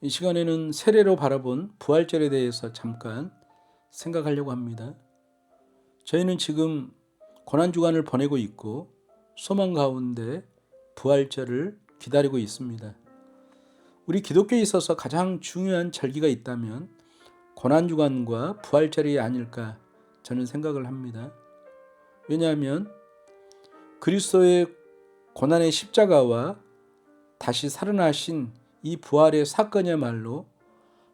이 시간에는 세례로 바라본 부활절에 대해서 잠깐 생각하려고 합니다. 저희는 지금 고난주간을 보내고 있고 소망 가운데 부활절을 기다리고 있습니다. 우리 기독교에 있어서 가장 중요한 절기가 있다면 고난주간과 부활절이 아닐까 저는 생각을 합니다. 왜냐하면 그리스도의 고난의 십자가와 다시 살아나신 이 부활의 사건이야말로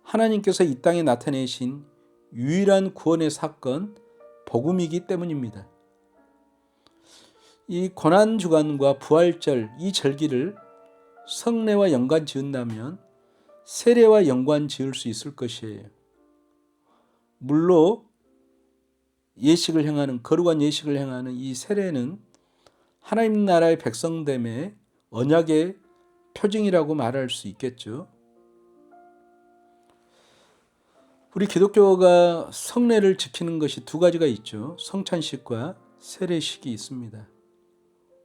하나님께서 이 땅에 나타내신 유일한 구원의 사건, 복음이기 때문입니다. 이 고난주간과 부활절, 이 절기를 성례와 연관 지은다면 세례와 연관 지을 수 있을 것이에요. 물로 예식을 행하는, 거룩한 예식을 행하는 이 세례는 하나님 나라의 백성됨의 언약의 표징이라고 말할 수 있겠죠. 우리 기독교가 성례를 지키는 것이 두 가지가 있죠. 성찬식과 세례식이 있습니다.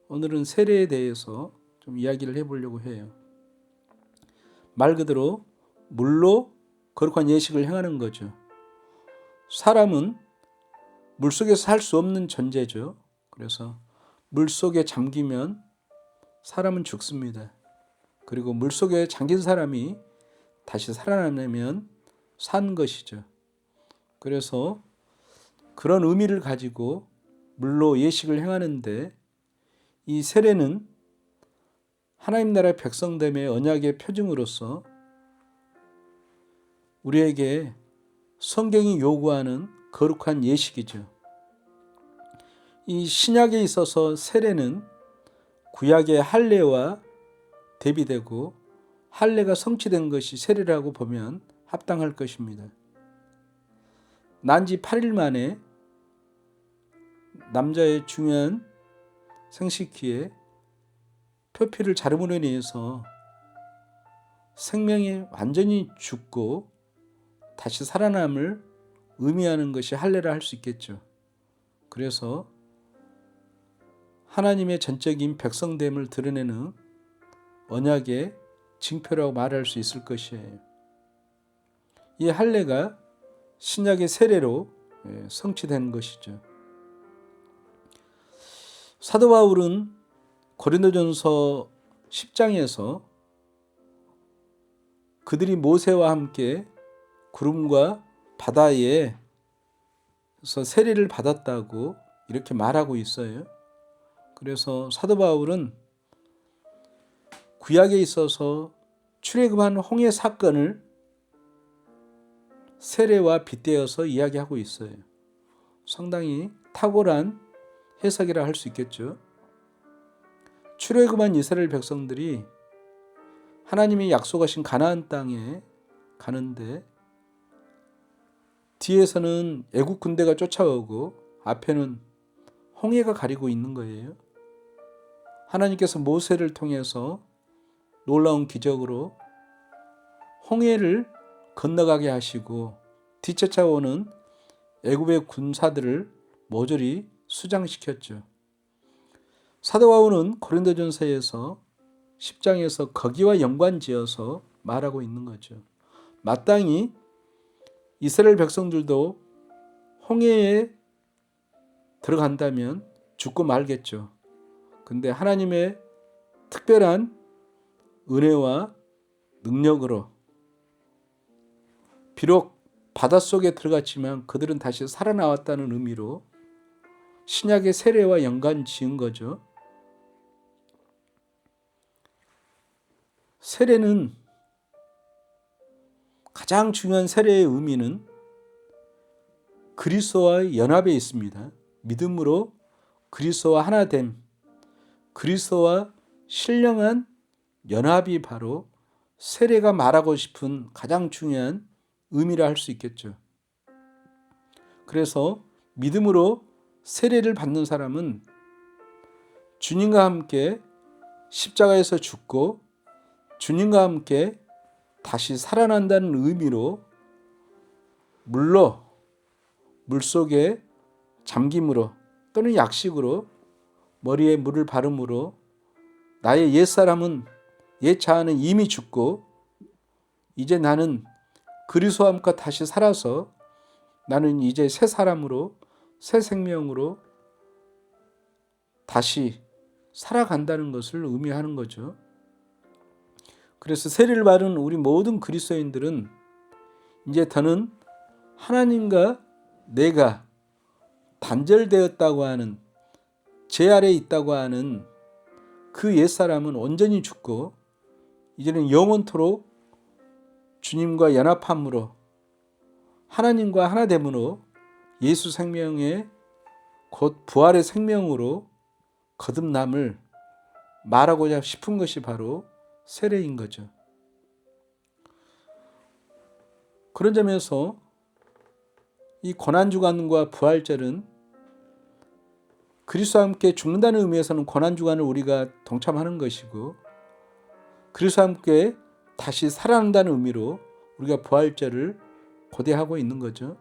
오늘은 세례에 대해서 좀 이야기를 해보려고 해요. 말 그대로 물로 거룩한 예식을 행하는 거죠. 사람은 물속에서 살 수 없는 존재죠. 그래서 물속에 잠기면 사람은 죽습니다. 그리고 물속에 잠긴 사람이 다시 살아나면 산 것이죠. 그래서 그런 의미를 가지고 물로 예식을 행하는데 이 세례는 하나님 나라의 백성됨의 언약의 표징으로서 우리에게 성경이 요구하는 거룩한 예식이죠. 이 신약에 있어서 세례는 구약의 할례와 대비되고 할례가 성취된 것이 세례라고 보면 합당할 것입니다. 난지 8일 만에 남자의 중요한 생식기에 표피를 자름으로 인해서 생명이 완전히 죽고 다시 살아남을 의미하는 것이 할례라 할 수 있겠죠. 그래서 하나님의 전적인 백성됨을 드러내는 언약의 징표라고 말할 수 있을 것이에요. 이 할례가 신약의 세례로 성취된 것이죠. 사도 바울은 고린도전서 10장에서 그들이 모세와 함께 구름과 바다에서 세례를 받았다고 이렇게 말하고 있어요. 그래서 사도 바울은 구약에 있어서 출애굽한 홍해 사건을 세례와 빗대어서 이야기하고 있어요. 상당히 탁월한 해석이라 할 수 있겠죠. 출애굽한 이스라엘 백성들이 하나님이 약속하신 가나안 땅에 가는데 뒤에서는 애국 군대가 쫓아오고 앞에는 홍해가 가리고 있는 거예요. 하나님께서 모세를 통해서 놀라운 기적으로 홍해를 건너가게 하시고 뒤쫓아오는 애굽의 군사들을 모조리 수장시켰죠. 사도 바울은 고린도전서에서 10장에서 거기와 연관지어서 말하고 있는 거죠. 마땅히 이스라엘 백성들도 홍해에 들어간다면 죽고 말겠죠. 근데 하나님의 특별한 은혜와 능력으로 비록 바닷속에 들어갔지만 그들은 다시 살아나왔다는 의미로 신약의 세례와 연관 지은 거죠. 세례는 가장 중요한 세례의 의미는 그리스도와의 연합에 있습니다. 믿음으로 그리스도와 하나됨, 그리스도와 신령한 연합이 바로 세례가 말하고 싶은 가장 중요한 의미라 할 수 있겠죠. 그래서 믿음으로 세례를 받는 사람은 주님과 함께 십자가에서 죽고 주님과 함께 다시 살아난다는 의미로 물속에 잠김으로 또는 약식으로 머리에 물을 바름으로 나의 옛사람은 옛 자아는 이미 죽고 이제 나는 그리스도와 함께 다시 살아서 나는 이제 새 사람으로 새 생명으로 다시 살아간다는 것을 의미하는 거죠. 그래서 세례를 받은 우리 모든 그리스도인들은 이제 더는 하나님과 내가 단절되었다고 하는, 제 아래에 있다고 하는 그 옛사람은 온전히 죽고 이제는 영원토록 주님과 연합함으로 하나님과 하나됨으로 예수 생명의 곧 부활의 생명으로 거듭남을 말하고자 싶은 것이 바로 세례인 거죠. 그런 점에서 이 고난주간과 부활절은 그리스도와 함께 죽는다는 의미에서는 고난주간을 우리가 동참하는 것이고, 그리스도와 함께 다시 살아난다는 의미로 우리가 부활절을 고대하고 있는 거죠.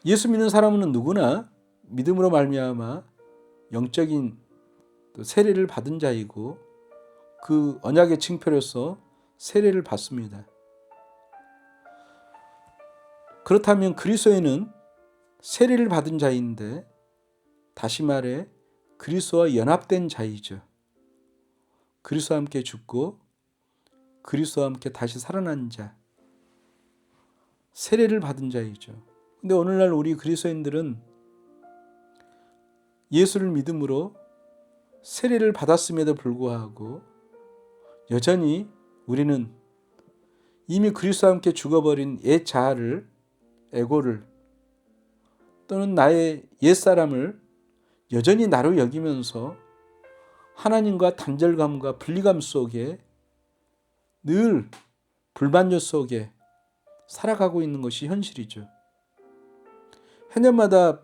예수 믿는 사람은 누구나 믿음으로 말미암아 영적인 세례를 받은 자이고 그 언약의 징표로서 세례를 받습니다. 그렇다면 그리스도인은 세례를 받은 자인데, 다시 말해 그리스도와 연합된 자이죠. 그리스도와 함께 죽고 그리스도와 함께 다시 살아난 자, 세례를 받은 자이죠. 근데 오늘날 우리 그리스도인들은 예수를 믿음으로 세례를 받았음에도 불구하고 여전히 우리는 이미 그리스도와 함께 죽어버린 옛 자아를, 에고를, 또는 나의 옛사람을 여전히 나로 여기면서 하나님과 단절감과 분리감 속에 늘 불만족 속에 살아가고 있는 것이 현실이죠. 해년마다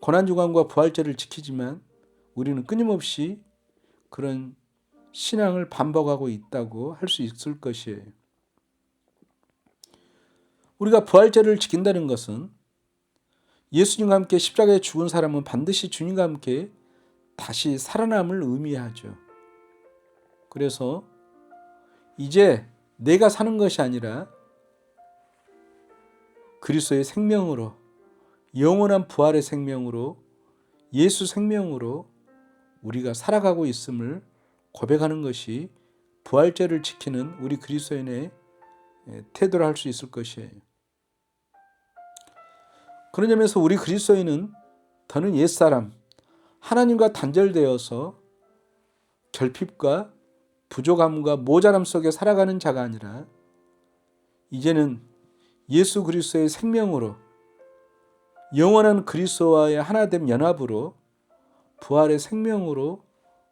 고난주간과 부활절을 지키지만 우리는 끊임없이 그런 신앙을 반복하고 있다고 할 수 있을 것이에요. 우리가 부활절을 지킨다는 것은 예수님과 함께 십자가에 죽은 사람은 반드시 주님과 함께 다시 살아남을 의미하죠. 그래서 이제 내가 사는 것이 아니라 그리스도의 생명으로, 영원한 부활의 생명으로, 예수 생명으로 우리가 살아가고 있음을 고백하는 것이 부활절을 지키는 우리 그리스도인의 태도를 할 수 있을 것이에요. 그런 점에서 우리 그리스도인은 더는 옛사람, 하나님과 단절되어서 결핍과 부족함과 모자람 속에 살아가는 자가 아니라 이제는 예수 그리스도의 생명으로, 영원한 그리스도와의 하나됨 연합으로 부활의 생명으로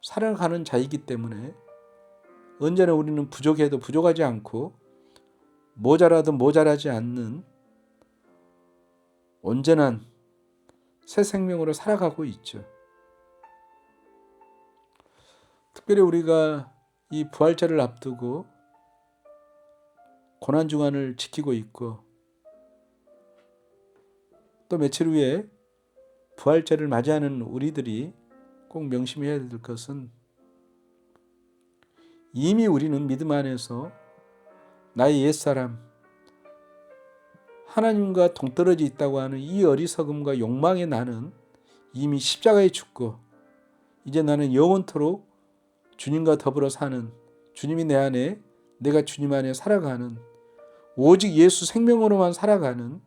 살아가는 자이기 때문에 언제나 우리는 부족해도 부족하지 않고 모자라도 모자라지 않는 온전한 새 생명으로 살아가고 있죠. 특별히 우리가 이 부활절을 앞두고 고난주간을 지키고 있고 또 며칠 후에 부활절을 맞이하는 우리들이 꼭 명심해야 될 것은, 이미 우리는 믿음 안에서 나의 옛사람, 하나님과 동떨어져 있다고 하는 이 어리석음과 욕망의 나는 이미 십자가에 죽고 이제 나는 영원토록 주님과 더불어 사는, 주님이 내 안에, 내가 주님 안에 살아가는, 오직 예수 생명으로만 살아가는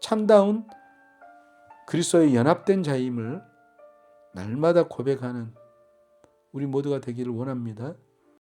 참다운 그리스도의 연합된 자임을 날마다 고백하는 우리 모두가 되기를 원합니다.